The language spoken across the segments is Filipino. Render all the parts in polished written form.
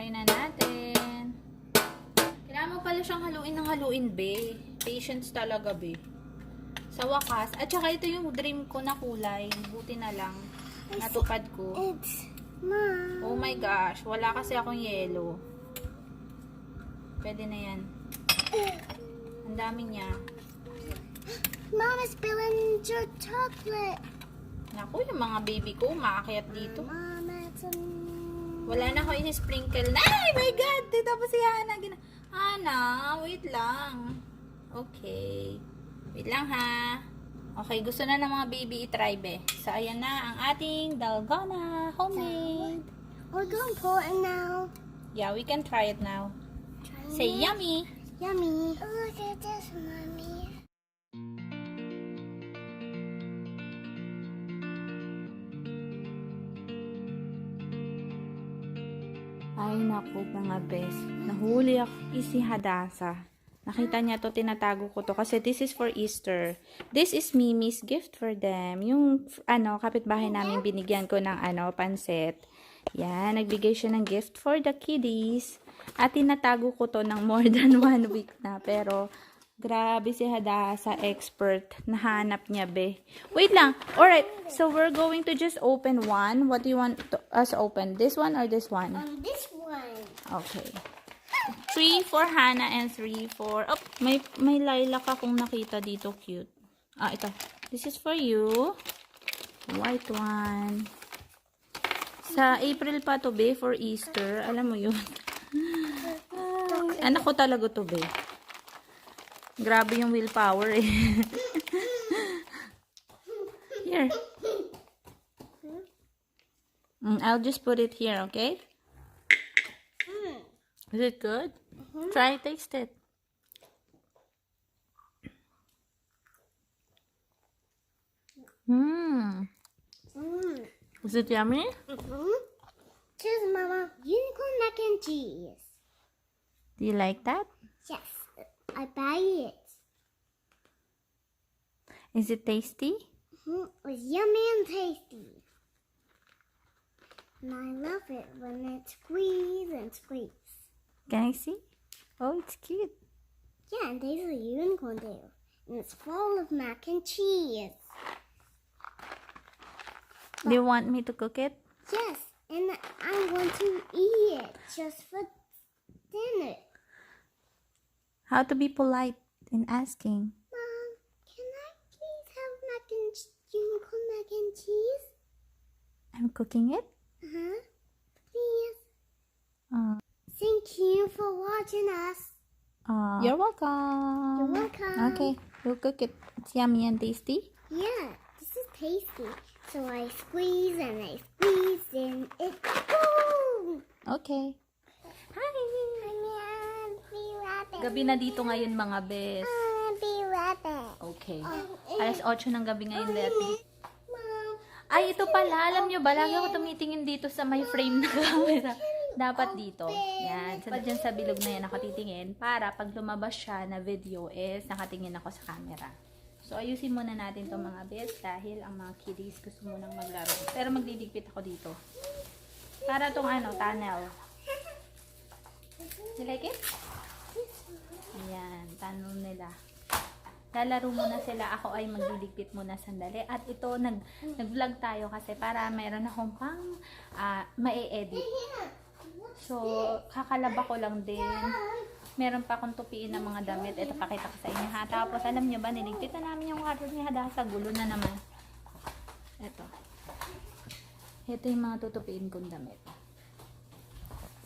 Try na natin. Kailangan mo pala siyang haluin ng haluin, be. Patience talaga, be. Sa wakas. At saka ito yung dream ko na kulay. Buti na lang. Natupad ko. It's Mom. Oh my gosh. Wala kasi akong yellow. Pwede na yan. Ang dami niya. Mom is spilling your chocolate. Naku, yung mga baby ko, maakyat dito. Mom, it's Wala na ako i-sprinkle na. Ay, my God! Tapos si Hana. Hana, wait lang. Okay. Wait lang, ha. Okay, gusto na ng mga baby i-try, be. So, ayan na ang ating dalgona homemade. We're going for it now. Yeah, we can try it now. Say yummy. Yummy. Look at this, Mommy. Ay, naku, mga best. Nahuli ako si Hadasa. Nakita niya to, tinatago ko to. Kasi this is for Easter. This is Mimi's gift for them. Yung, kapitbahay namin binigyan ko ng, pansit. Yan, nagbigay siya ng gift for the kiddies. At tinatago ko to ng more than 1 week na. Pero, grabe si Hadasa, expert. Nahanap niya, be. Wait lang. Alright, so we're going to just open one. What do you want us to open? This one or this one? This one. Okay. 3 for Hannah and 3 for... Oh, may lilac akong nakita dito. Cute. Ah, ito. This is for you. White one. Sa April pa to, be, for Easter. Alam mo yun. Ay, anak ko talaga to, be. Grabe yung willpower, eh. Here. I'll just put it here, okay? Is it good? Try, taste it. Is it yummy? Cheers, Mama. Unicorn mac and cheese. Do you like that? Yes, I buy it. Is it tasty? It's yummy and tasty. And I love it when it squeeze and squeeze. Can I see? Oh, it's cute. Yeah, and there's a unicorn there. And it's full of mac and cheese. Do you want me to cook it? Yes, and I want to eat it just for dinner. How to be polite in asking? Mom, can I please have unicorn mac and cheese? I'm cooking it? Uh-huh. Please. Oh. Thank you for watching us. You're welcome. You're welcome. Okay, we'll cook it. It's yummy and tasty. Yeah, this is tasty. So I squeeze and I squeeze and it boom! Okay. Hi! Be rabbit. Gabi na dito ngayon, mga bes. Be rabbit. Okay. Alas 8 ng gabi ngayon, Letty. Mom. Ay, ito pala. Alam nyo ba, lagi ako tumitingin dito sa may frame na camera. Dapat dito. Yan. So, dyan sa bilog na yan ako titingin para pag lumabas siya na video is nakatingin ako sa camera. So, ayusin muna natin itong mga bes dahil ang mga kiddies gusto munang maglaro. Pero magdidigpit ako dito. Para itong tunnel. You like it? Ayan, tunnel nila. Lalaro muna sila. Ako ay magdidigpit muna sandali. At ito, nag-vlog tayo kasi para mayroon akong pang ma-edit. So, kakalaba ko lang din. Meron pa akong tupiin ng mga damit. Ito, pakita ko sa inyo, ha. Tapos, alam nyo ba, niligpit na namin yung kwarto ni Hadasa. Gulo na naman. Ito. Ito yung mga tutupiin kong damit.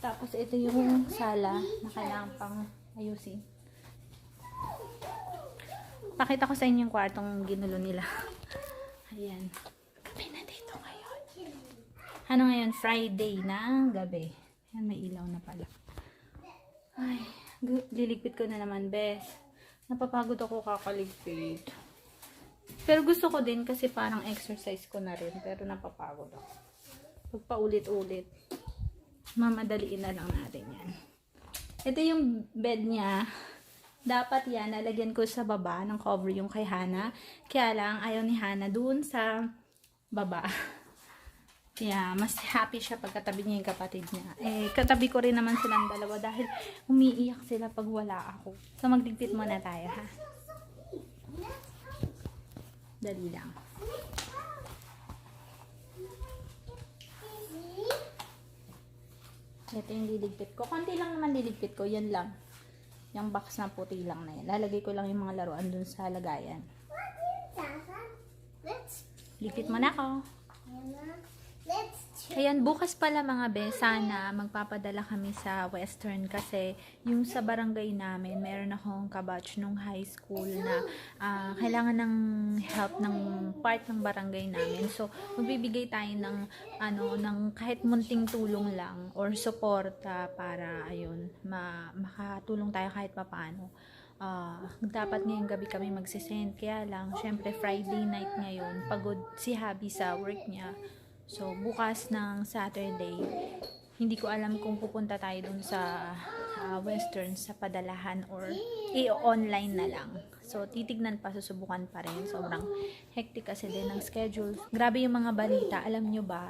Tapos, ito yung sala na kailangan pang ayusin. Pakita ko sa inyo yung kwartong ginulo nila. Ayan. Gabi na dito ngayon. Ano ngayon? Friday na gabi. Ayan, may ilaw na pala. Ay, liligpit ko na naman, bes. Napapagod ako kakaligpit. Pero gusto ko din kasi parang exercise ko na rin. Pero napapagod ako. Pag paulit-ulit, mamadaliin na lang natin yan. Ito yung bed niya. Dapat yan, nalagyan ko sa baba ng cover yung kay Hana. Kaya lang, ayaw ni Hana dun sa baba. Kaya mas happy siya pag katabi niya yung kapatid niya. Eh, katabi ko rin naman silang dalawa dahil umiiyak sila pag wala ako. So, magligpit muna tayo, ha? Dali lang. Ito yung liligpit ko. Konti lang naman liligpit ko. Yan lang. Yung box na puti lang na yan. Lalagay ko lang yung mga laruan dun sa lagayan. Ligpit mo na ako. Ayan, bukas pala mga be, sana magpapadala kami sa Western kasi yung sa barangay namin, meron akong kabatch nung high school na kailangan ng help ng part ng barangay namin. So, magbibigay tayo ng, ng kahit munting tulong lang or suporta para, ayun, makatulong tayo kahit papaano. Dapat ngayong gabi kami magsisend. Kaya lang, syempre Friday night ngayon, pagod si Habi sa work niya. So, bukas ng Saturday, hindi ko alam kung pupunta tayo dun sa Western sa padalahan or i-online na lang. So, titignan pa, susubukan pa rin. Sobrang hectic kasi din ng schedule. Grabe yung mga balita. Alam nyo ba,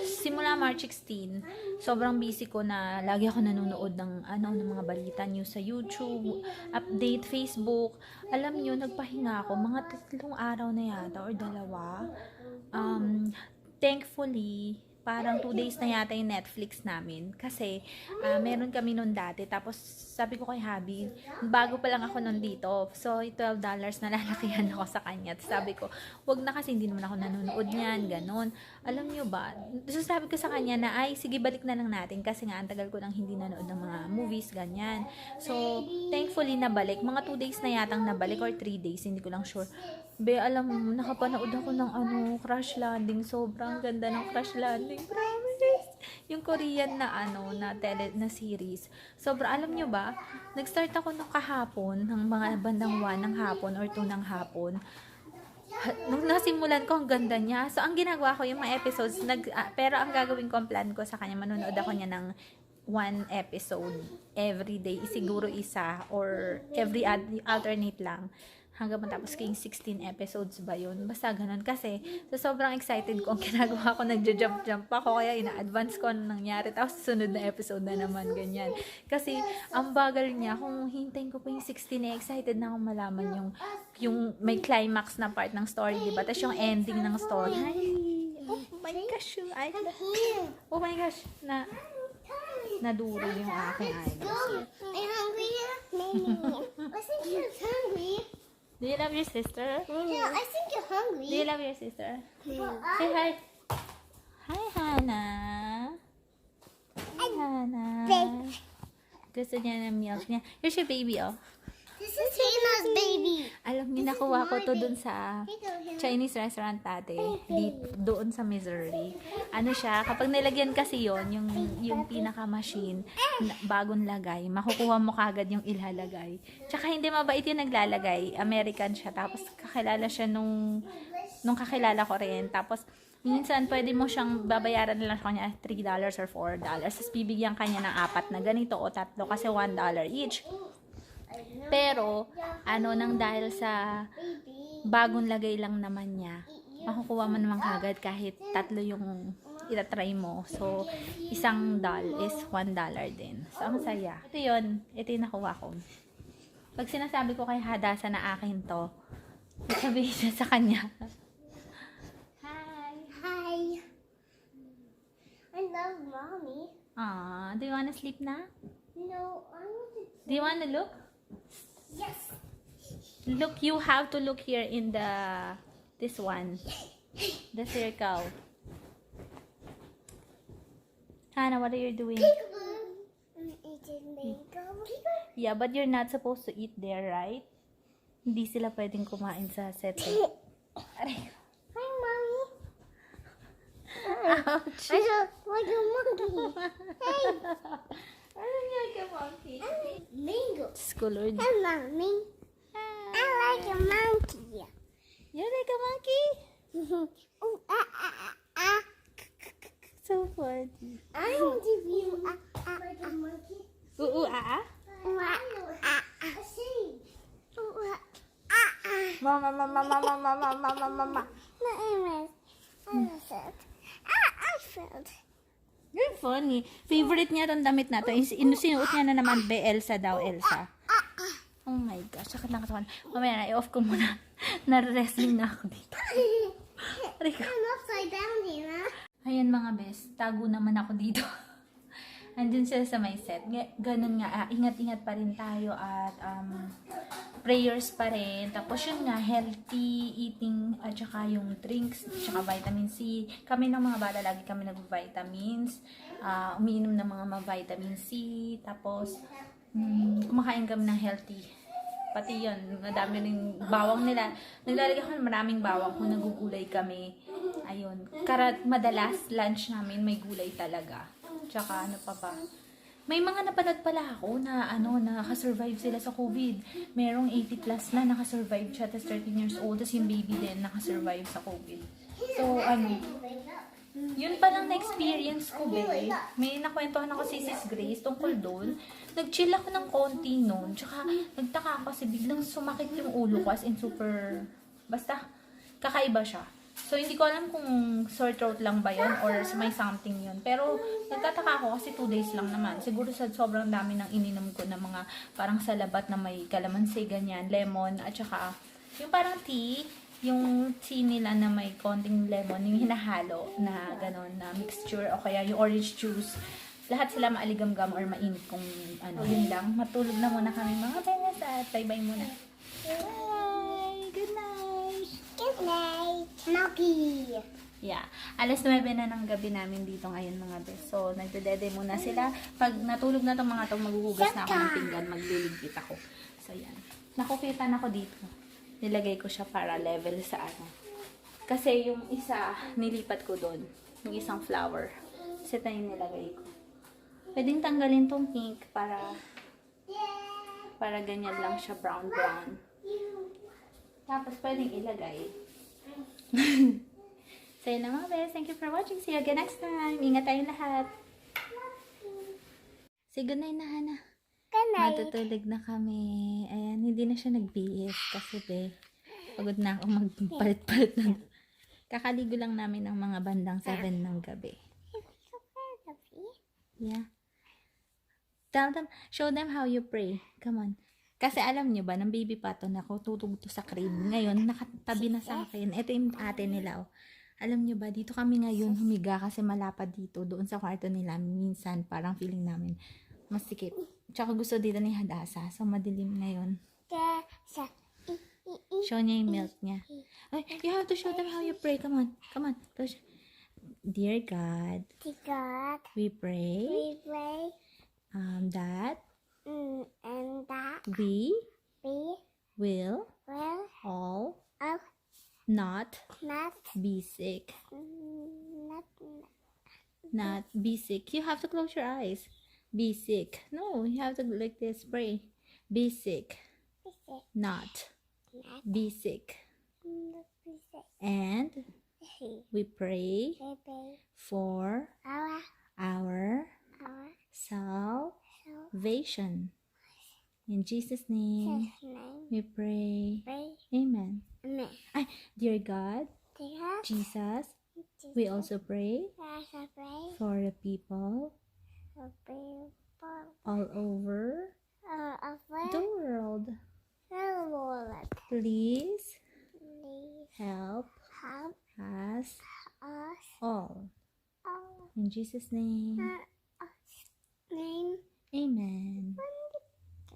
simula March 16, sobrang busy ko na lagi ako nanonood ng mga balita, news sa YouTube, update, Facebook. Alam nyo, nagpahinga ako mga 3 araw na yata or 2. Thankfully, parang 2 days na yata yung Netflix namin. Kasi, meron kami nun dati. Tapos, sabi ko kay Habi, bago pa lang ako nun dito. So, $12 na lalakihan ako sa kanya. Tapos sabi ko, wag na kasi hindi naman ako nanonood niyan, ganon. Alam nyo ba? So, sabi ko sa kanya na, ay, sige, balik na lang natin. Kasi nga, ang tagal ko nang hindi nanood ng mga movies, ganyan. So, thankfully, nabalik. Mga 2 days na yatang nabalik or 3 days, hindi ko lang sure. Be, alam mo, nakapanood ako ng Crash Landing. Sobrang ganda ng Crash Landing. Promise. Yung Korean na na series. Sobra, alam nyo ba? Nag-start ako nung kahapon, ng mga bandang 1 ng hapon or 2 ng hapon. Nung nasimulan ko, ang ganda niya. So, ang ginagawa ko, yung mga episodes, pero ang gagawin ko, ang plan ko sa kanya, manonood ako niya ng 1 episode every day. Siguro isa or every alternate lang. Hanggang matapos ko yung 16 episodes ba yun? Basta ganun. Kasi, sobrang excited ko ang ginagawa ko. Nagja-jump ako. Kaya ina-advance ko ano nangyari. Tapos, sunod na episode na naman. Ganyan. Kasi, ang bagal niya. Kung hintayin ko pa yung 16, excited na akong malaman yung may climax na part ng story, diba? Tapos yung ending ng story. Ay, oh my gosh. Oh my gosh. Naduro yung aking eyes. I'm hungry. I think you're hungry. Do you love your sister? Yeah, I think you're hungry. Do you love your sister? No. Say hi. Hi, Hannah. Hi, Hannah. Babe. Gusto niya ng milk niya. Here's your baby, oh. This is Hannah's baby. Alam niyo, nakuha ko to dun sa Chinese restaurant dati. Doon sa Missouri. Ano siya, kapag nilagyan kasi yon yung pinaka-machine, bagong lagay, makukuha mo kagad yung ilalagay. Tsaka hindi mabait yung naglalagay. American siya. Tapos kakilala siya nung kakilala ko rin. Tapos, minsan, pwede mo siyang babayaran na lang kanya $3 or $4. Tapos, bibigyan kanya ng 4 na ganito o 3 kasi $1 each. Pero, nang dahil sa bagong lagay lang naman niya, makukuha mo naman kagad kahit 3 yung itatry mo. So, isang doll is $1 din. So, ang saya. Ito yun. Ito yung nakuha ko. Pag sinasabi ko kay Hadasa na akin to, sabihin siya sa kanya. Hi. I love mommy. Do you wanna sleep na? No, I want to. Do you wanna look? Yes. Look, you have to look here in this one. The circle. Hannah, what are you doing? I'm eating mango. Yeah, but you're not supposed to eat there, right? Hindi sila pwedeng kumain sa setting. Aray. Hi, mommy. Ouch. I look like a monkey. Hey. I don't like a monkey. Mango. Schoolord. Hi, mommy. I like a monkey. You like a monkey? Ooh, ah. So funny. I will give you like a monkey. Ooh, ah. Mama. No, Amos. felt. You're funny. Favorite niya tong damit na to. Sinuot niya na naman Elsa daw, Elsa. Oh my gosh, sakit lang katawan. Mamaya na, i-off ko muna. Na-wrestling na ako dito. Aray ko. I'm upside down here. Ayan mga best, tago naman ako dito. Andun sila sa may set. Ganun nga, ingat-ingat pa rin tayo at prayers pa rin. Tapos yun nga, healthy eating at saka yung drinks, at saka vitamin C. Kami ng mga bata, lagi kami nag-vitamins. Umiinom ng mga vitamin C. Tapos, kumakain kami ng healthy. Pati yun, madami rin bawang nila. Naglalagay ako ng maraming bawang kung nagugulay kami. Ayun. Madalas, lunch namin may gulay talaga. Tsaka ano pa ba? May mga napanood pala ako na nakasurvive sila sa COVID. Merong 80 plus na nakasurvive siya, tapos 13 years old, tapos yung baby din nakasurvive sa COVID. So, yun palang na-experience ko, be. May nakwentuhan ako si Sis Grace tungkol doon. Nag-chill ako ng konti noon. Tsaka, nagtaka ako kasi biglang sumakit yung ulo ko as in super, basta, kakaiba siya. So, hindi ko alam kung sore throat lang ba yun or may something yun. Pero, nagtataka ako kasi 2 days lang naman. Siguro sa sobrang dami ng ininom ko na mga parang salabat na may kalamansi, ganyan, lemon, at saka yung parang tea, yung tea nila na may konting lemon, yung hinahalo na gano'n, na mixture, o kaya yung orange juice. Lahat sila maaligam-gam or mainit kung yun lang. Matulog na muna kami mga beses at bye-bye muna. Bye! Good night! Good night. Monkey. Yeah. Alas 9 na ng gabi namin dito ngayon mga bes. So, nagdedede muna sila. Pag natulog na tong mga tong maghuhugas na ako ng pinggan, magliligpit ako. So, yan. Nakukitan ako dito. Nilagay ko siya para level sa Kasi yung isa, nilipat ko doon. Yung isang flower. Kasi ito yung nilagay ko. Pwedeng tanggalin tong pink para ganyan lang siya brown. Tapos pwedeng ilagay. So yun na mga bes. Thank you for watching. See you again next time. Ingat tayong lahat. Say good night na, Hana. Good night. Matutulog na kami. Ayan, hindi na siya nag-BS kasi be, pagod na ako magpalit-palit na. Kakaligo lang namin ng mga bandang 7 ng gabi. Yeah. Tell them, show them how you pray. Come on. Kasi alam nyo ba, ng baby pa to na ako tutug to sa crib. Ngayon, nakatabi na sa akin. Ito yung ate nila. Oh. Alam nyo ba, dito kami ngayon humiga kasi malapad dito. Doon sa kwarto nila. Minsan, parang feeling namin masikip. Tsaka gusto dito ni Hadasa. So, madilim ngayon. Show niya yung milk niya. Ay, you have to show them how you pray. Come on. Come on. Dear God, God, we pray we pray that and that we we will will all of not not be sick. not Not be sick. You have to close your eyes. Be sick. No, you have to like this. Pray. Be sick. Not be sick. And we pray for our salvation. In Jesus' name, we pray. Amen. Ay, dear God, Jesus, we also pray for the people all over the world. Please help us all. In Jesus' name, amen.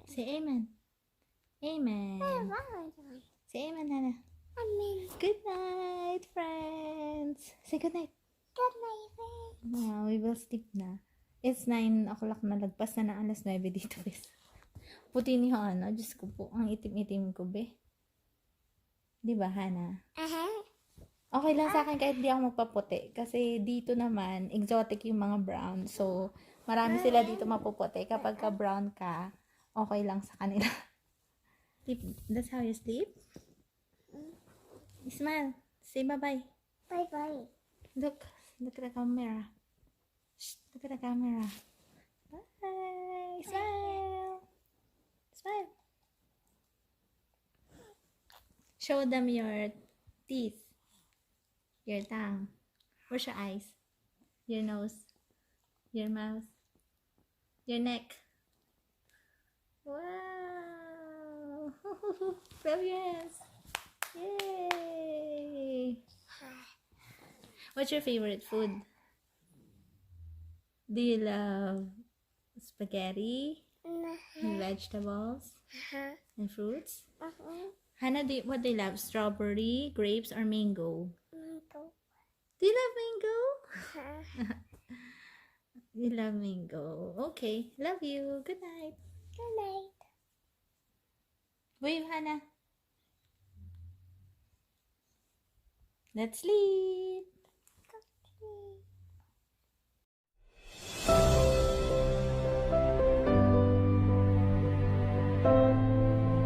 Say amen. Amen. Say amen, Hannah. Good night, friends. Say good night. Now, we will sleep na. It's 9 o'clock na, lagpas na ng alas 9 dito, bes. Puti ni Hana. Diyos ko po, ang itim-itim ko, be. Diba, Hana? Okay lang sa akin kahit di ako magpaputi. Kasi dito naman, exotic yung mga brown. So, marami sila dito mapuputi. Kapag ka brown ka, okay lang sa kanila. Sleep. That's how you sleep? Smile. Say bye-bye. Bye. Look at the camera. Shh, look at the camera. Bye. Smile. Smile. Show them your teeth. Your tongue. Where's your eyes? Your nose. Your mouth. Your neck. Wow! Rub your hands. Yay! What's your favorite food? Do you love spaghetti and vegetables and fruits? Hannah, what do you love? Strawberry, grapes, or mango? Do you love mango? You love mango. Okay. Love you. Good night. Good night. Wave, Hannah. Let's sleep. Good night.